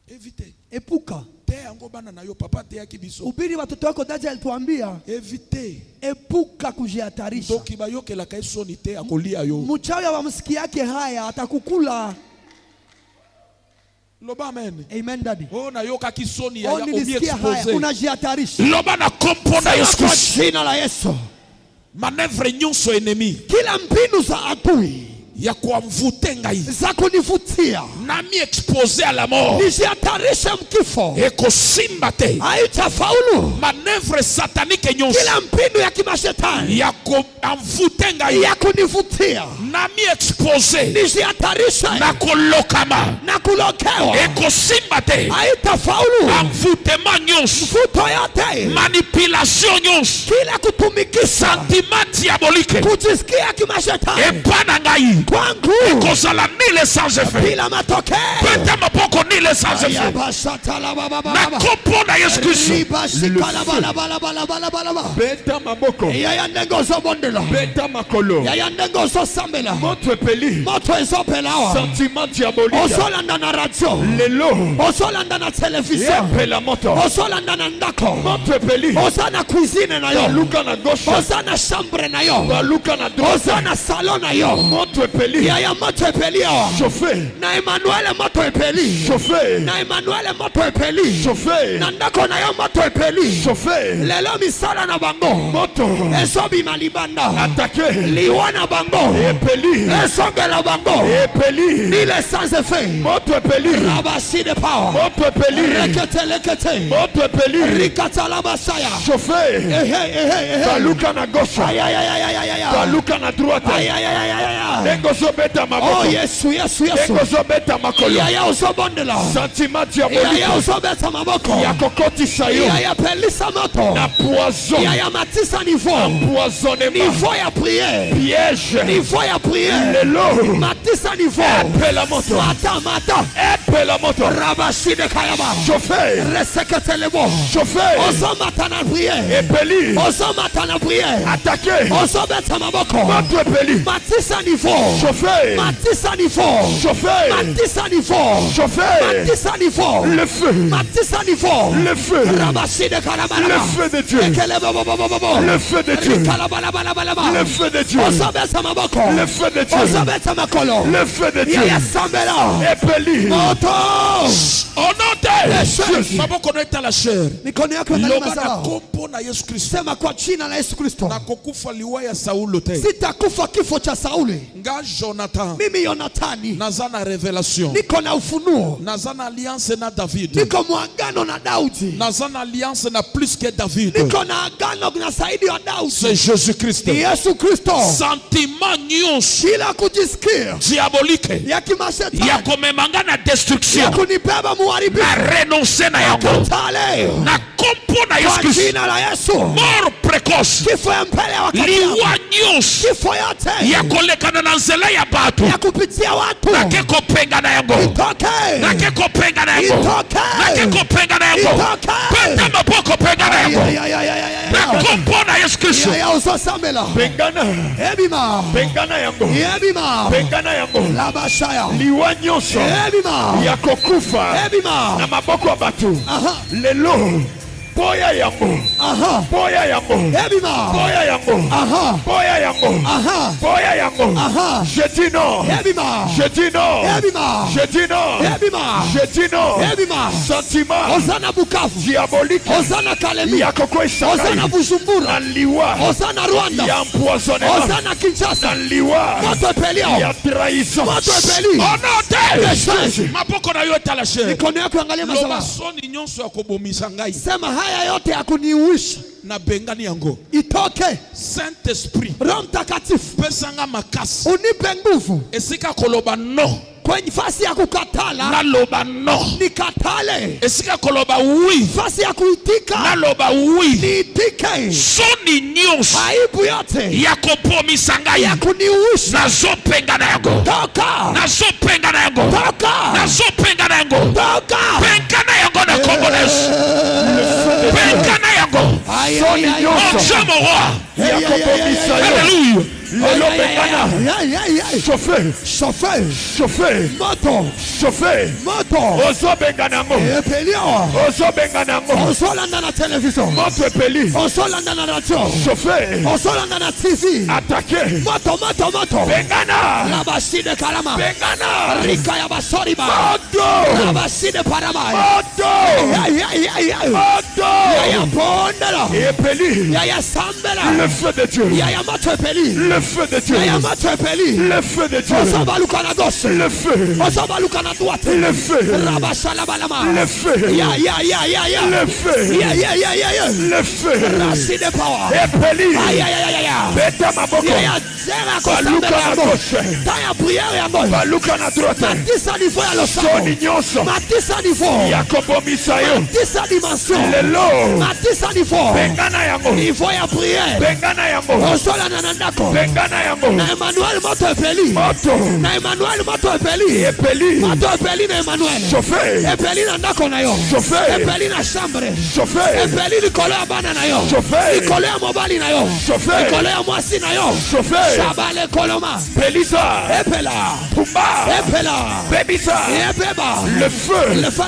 Éviter. Epuka. Te ango bana na yo papa te yakibiso. Ubiri watoto wako daji alituambia. Éviter. Epuka kujihatarisha. Toki ba yoke la kaisoni te akolia yo. Mchawi wa msiki yake haya atakukula. Loba amen. Amen daddy. Oh na yoka kisoni ya omi exposé. Unajihatarisha. Loba na komponda Yesu. Kwa jina la Yesu. Manevre nyonso ennemi. Kila mbinu za adui ya kuamvute ngai za kunivutia nami expose à la mort nisihatarishe mkifo ekosimba te haitafaulu. Manevre satanique nyonso kila mbinu ya kimashetani ya kuamvute ngai ya kunivutia nami expose nisihatarishe na kolokama na kulokewa ekosimba te haitafaulu. amvutema nyonso mvuto yote manipulation nyonso kila kutumikisha sentiment diabolique kujisikia kimashetani epana ngai kwangu ekozala nile sans effet bila matokeo pete mapoko nile sans effet na kompo na Yesu Kristo beta maboko yaya ndengo zobondela beta makolo yaya ndengo zosambela moto epeli moto ezopelawa sentiment diabolique osolanda na radio lelo osolanda na television epela moto osolanda na ndako moto epeli osana cuisine na yo luka na gauche osana chambre na yo baluka na droite osana salon na yo moto epeli yaya moto epeli yo chauffer na Emmanuel moto epeli chauffer na Emmanuel moto epeli chauffer na ndako na yo moto epeli chauffer lelo misala na bango moto esobi malibanda attaquer liwa na bango epeli esongela bango epeli nile sans effet moto epeli rabasi de power moto epeli rekete moto epeli rikata la basaya chauffer baluka na gauche baluka na droite Dengo zobeta maboko. Oh Yesu. Dengo zobeta makolo. Yaya uzobondela. Sentiment diabolique. Yaya uzobeta maboko. Yakokotisa yo. Yaya pelisa moto. Na poison. Yaya matisa niveau. Empoisonnement. Niveau ya prière. Piège. Niveau ya prière. Lelo. Matisa niveau. Epela moto. Mata. Epela moto. Rabashi de kayaba. Chauffer. Resekete lebo. Chauffer. Ozomata na prière. Epeli. Ozomata na prière. Attaquer. Ozobeta maboko. Moto epeli. Matisa ni fo. Chauffeur. Matisa ni fo. Chauffeur. Matisa ni fo. Chauffeur. Matisa ni fo. Le feu. Matisa ni fo. Le feu. Rabashide karamala. Le feu de Dieu. Le feu de Dieu. Le feu de Dieu. Osabesa maboko. Le feu de Dieu. Osabesa makolo. Le feu de Dieu. Yaya sambela. Epeli. Moto. Onote. Maboko na ita la chair. Mikono yako ndani Loba na mazao. kompo na Yesu Kristo. Sema kwa jina la Yesu Kristo. Na kukufa liwa ya Saulo te. Sitakufa kifo cha Sauli. Nga Jonathan. Mimi Yonathani. Nazana revelation. Niko na ufunuo. Nazana alliance na David. Niko muagano na Daudi. Nazana alliance na plus que David. Niko na agano na zaidi ya Daudi. C'est Jésus Christ. Ni Yesu Kristo. Sentiment nyonso Kila kujisikia diabolique ya kimashetani ya komemanga na ya destruction kunibeba muharibifu na renoncer na yango tale na kompo na Yesu kwa Kristo. jina la Yesu. Mort précoce Kifo ya mbele ya wakati liwa nyonso kifo yote ya kolekana na nzela ya bato ya kupitia watu nake kopenga na yango itoke nake kopenga na yango itoke nake kopenga na yango itoke peta mapoko penga na yango na kompo na Yesu Kristo. ya uzosamela Pengana. ebima Pengana yango. ebima Pengana yango. labashaya Liwa nyonso. ebima Ya kokufa. ebima Na maboko ya batu. aha Lelo. Boya yango. aha Boya yango. ebima Boya yango. aha Boya yango. aha Boya yango. aha Je dis non. ebima Je dis non. ebima Je dis non. ebima Je dis non. ebima Sentiment Hosana Bukavu, diabolique. Hosana Kalemi, Ya kokwesa. Hosana Na Bujumbura, liwa. Hosana Rwanda, Ya empoisonnement. Hosana Kinshasa, Na liwa. moto epelio, Ya trahison. moto epeli. Onote mapoko na yo eta la chair. Mikono yako angalia Loba mazao. soni nyonso ya kobomisa ngai Sema haya yote ya kuniuisha na bengani yango. itoke. Saint Esprit Roho Mtakatifu pesanga makasi unipe nguvu esika koloba no kwenye fasi ya kukatala naloba no, nikatale, esika koloba oui fasi ya kuitika naloba oui. niitike. Soni nyonso Aibu yote ya kopomisa ngai ya kuniuisha nazopenga na yango, toka, nazopenga na yango, toka, nazopenga na yango, toka. penga na yango na kombo na Yesu, penga na yango. Ay, Soni ay, ay, nyonso. Dieu mon roi, Ya kopomisa yo. alléluia. Lelo pengana. ay, ay, ay. Chauffeur. Chauffeur, Chauffeur. moto, Chauffeur. moto, Ozo bengana ngo. epelio, Ozo bengana ngo. osolanda na television, Moto epeli. osolanda na radio, Chauffeur. osolanda na TV, Attaqué. moto, moto, moto, Bengana. labashide kalama, Bengana. rika ya basoriba, Moto. labashide parama, Moto. ay, ay, ay, ay, Moto. yaya pondela, Epeli. yaya sambela, Le feu de Dieu. yaya moto epeli, Le feu de Dieu. yaya moto epeli, Le feu de Dieu. osobaluka na gauche, Le feu. osobaluka na droite, Le feu. rabashalabalama, Le feu. ya, ya, ya, ya, ya, Le feu. ya, ya, ya, ya, ya, Le feu. racine power, Epeli. ay, ay, ay, ay, ay, Beta maboko. yaya zera Baluka kosambela na yamo, gauche. taya priere yamo, Baluka na droite. matisa niveau ya losamo, Soni nyonso. matisa niveau, Ya kobomisa yo. matisa dimension, Lelo. matisa niveau, Bengana yango. niveau ya priere, Bengana yango. osolana na ndako, Bengana yango. na Emmanuel moto epeli, Moto. na Emmanuel moto epeli, Epeli. moto epeli na Emmanuel, Chauffeur. epeli na ndako na yo, Chauffeur. epeli na chambre, Chauffeur. epeli likolo ya bana na yo, Chauffeur. likolo ya mobali na yo, Chauffeur. likolo ya mwasi na yo, Chauffeur. shabale koloma, Pelisa. epela, Pumba. epela, Bebisa. ebeba, Le feu. le feu,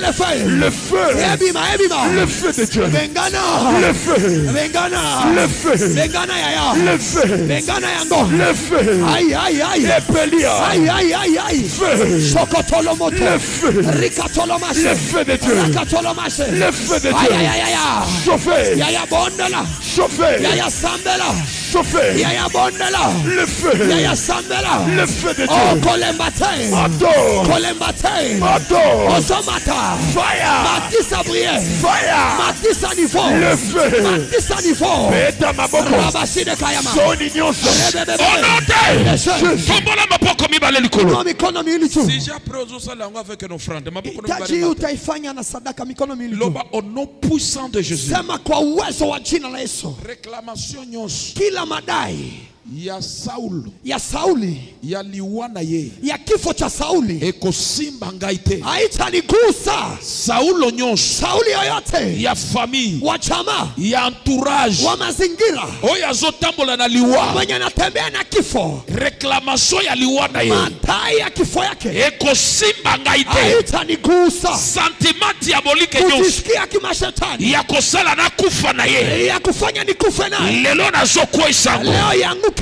Le feu. ebima, ebima, Le feu de Dieu. bengana, Le feu. bengana, Le feu. bengana yaya, Le feu. bengana yango, Le feu. ay, ay, ay, Epelia. ay, ay, ay, ay, Feu. sokotolo moto, Le feu. rikatolo mashe, Le feu de Dieu. rakatolo mashe, Le feu de ay, Dieu. ay, ay, ay, ay, Chauffeur. yaya bondela, Chauffeur. yaya sambela, Chauffeur. yaya bondela, Le feu. yaya sambela, Le feu de oh Dieu. kolembate, Moto. kolembate, Moto. osomata, Fire. matisa brie, Fire. matisa niveau, Le feu. matisa niveau, Beta maboko. rabashide kayama, Soni nyonso. Onote tombola mapoko mibale likolo. inua mikono miwili juu. Si après ozosala yango avec une offrande mapoko Hitaji mibale. utaifanya na sadaka, mikono miwili juu. Loba au nom puissant de Jésus. Sema kwa uwezo wa jina la Yesu, Réclamation nyonso kila kila madai ya Saulo ya Sauli, yaliwa na ye ya kifo cha Sauli, ekosimba ngai te. haitanigusa. Saulo nyonso, Sauli yoyote ya famille, wa chama, ya entourage, wa mazingira, oyo azotambola na liwa, mwenye anatembea na kifo, reklamation ya liwa na ye, madai ya kifo yake, ekosimba ngai te. haitanigusa. Sentiment diabolique nyonso Kujisikia kimashetani ya kosala na kufa na ye, ya kufanya nikufe naye, lelo nazokwesa leo yanguke.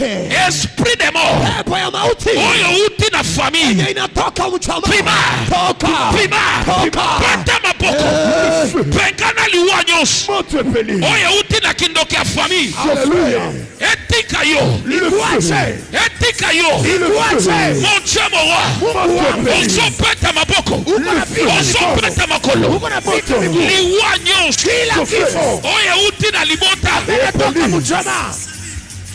esprit de mort Pepo ya mauti oyo uti na famille, yenye inatoka mchama, Pima. toka, toka. pata maboko, pengana liwa nyonso oyo uti na kindoki ya famille. Hallelujah. Etika yo, Ikuache, etika yo, ikuache. mon Dieu mon roi, ozopeta maboko, ozopeta makolo, liwa nyonso oyo uti na libota Toka mchama,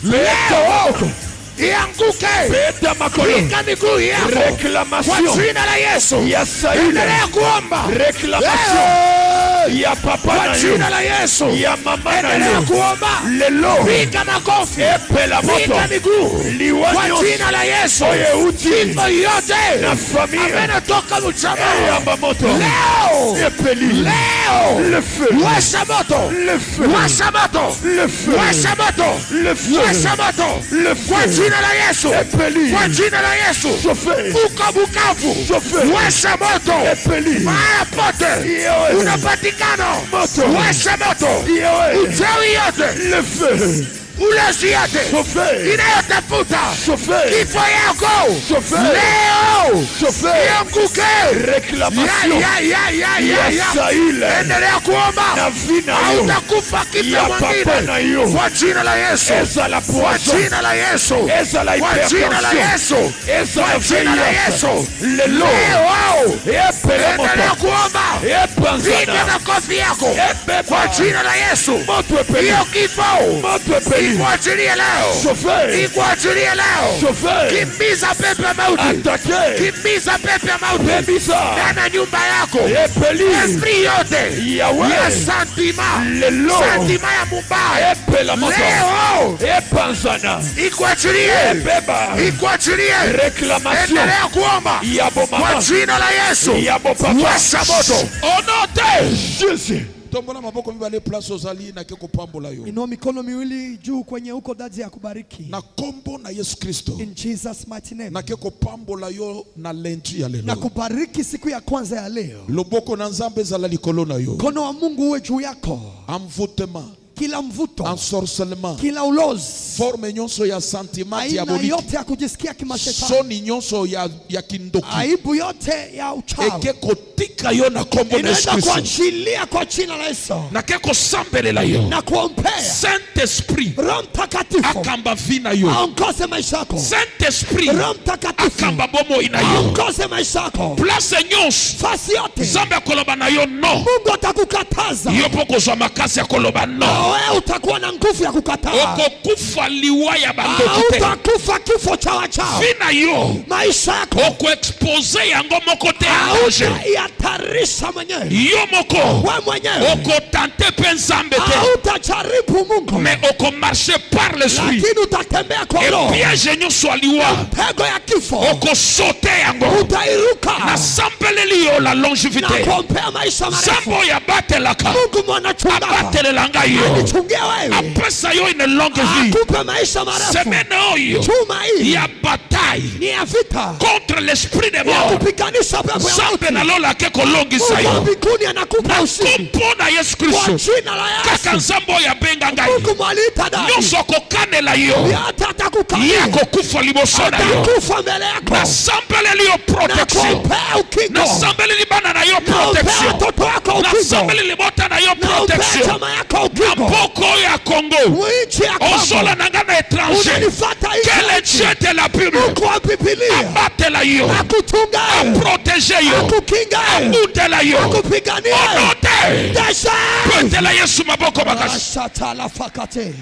leo ianguke, Beta makolo. pinga miguu yako kwa Réclamation jina la Yesu. ya Saïle. Endelea kuomba Réclamation ya papa kwa na jina yo, la Yesu. ya mama na Endelea yo. kuomba, Lelo piga makofi, epela moto piga miguu liwa kwa nyonso jina la Yesu. oyo uti Kifo yote na famille amenatoka mchama, eyamba moto leo epeli leo le feu, washa moto, le feu, washa moto, le feu, washa moto, le feu, washa moto le kwa feu, jina la Yesu, epeli kwa jina la Yesu. chauffer, Uko Bukavu, chauffer, washa moto epeli mahali pote Yewe. unapatikana, Moto. washa moto, Yewe. uchawi yote, le feu, ulezi yote chauffer, inayotafuta chauffer, kifo yako chauffer, leo chauffer, ianguke. réclamation ya Saïle Endelea kuomba, na vina yo hautakufa kifo ya papa mwingine na yo, kwa jina la Yesu, ezala kwa poison, jina la Yesu, ezala kwa jina la Yesu, ezala kwa jina la veillance, Yesu. lelo Leo epela endelea moto kuomba, piga epanzana makofi yako ebeba kwa jina la Yesu. moto epeli, Hiyo kifo moto epeli, ikuachilie leo, chauffer, ikuachilie leo. chauffer, Kimbiza pepo ya mauti, attaquer, kimbiza pepo ya mauti bebisa, ndani ya nyumba yako. epeli, Esprit yote Yawe, ya santima, lelo santima ya mubaya epela moto leo epanzana ikuachilie, ebeba, ikuachilie. réclamation Endelea kuomba ya kwa bomama jina la Yesu. ya bopapa, Washa moto. onote Jésus. tombola maboko mibale place ozali na ke kopambola yo Inua mikono miwili juu kwenye uko daji ya kubariki. na kombo na Yesu Kristo, In Jesus mighty name. na ke kopambola yo na lendi ya Na lelo. kubariki siku ya kwanza ya leo. Loboko na Nzambe ezala likolo na yo, Mkono wa Mungu uwe juu yako. envoûtement, Kila mvuto, ensorcellement, kila ulozi, forme nyonso ya sentiment aina diabolique, yote ya kujisikia kimashetani, soni nyonso ya kindoki, aibu yote ya uchawi eke kotika yo na kombo na Yesu inaenda Kristo, kuachilia kwa jina la Yesu na ke kosambelela yo. na kuombea Saint-Esprit Roho Mtakatifu akamba vina yo, aongoze maisha yako. Saint-Esprit Roho Mtakatifu akamba bomo ina yo, aongoze maisha yako. place nyonso Fasi yote Nzambe akoloba na yo no, Mungu atakukataza, yo mpo kozwa makasi ya koloba na no, wewe utakuwa na nguvu ya kukataa. okokufa liwa ya bandoki te. Utakufa kifo cha wachawi. Vina yo Maisha yako okoexpose yango moko te ya danger. hautayatarisha mwenyewe Yo moko wewe mwenyewe, okotante mpe Nzambe te, hautajaribu Mungu, mais okomarche par l'esprit. lakini utatembea kwa Roho. Epiage nyonso ya liwa Tego ya kifo okosote yango, utairuka nasambeleli yo la na longévité. kuombea maisha marefu. Nzambe oyo abatelaka Mungu mwanachungaji abatelela ngai yo, anichungia wewe, apesa yo une longue vie. akupe maisha marefu. Semaine oyo Chuma hii ya bataille ni ya vita contre l'esprit de ya mort, kupiganisha pepo ya Nzambe mauti. nalolake kolongisa Mungu wa yo mbinguni anakupa ushindi kompo na Yesu kwa Kristo. jina la Kaka Yesu. Nzambe oyo abenga ngai Mungu mwalita dai nyonso akokanela yo, yote ye atakukalia, akokufa liboso na yo. atakufa mbele yako Nasambeleli yo na protection, kuombea ukingo, nasambeleli bana na yo naombea protection, watoto wako ukingo, nasambeleli bota na yo naombea protection. chama yako Na ukingo. mboko oyo ya Congo Nchi ya osola Kongo na nga na étranger, unanifuata quel nchi, Dieu de la Bible Mungu wa Biblia abatela yo, akuchunga, protege yo, akukinga, abundela yo, akupigania. onote Desha petela Yesu maboko makasi. Rasha talafakate.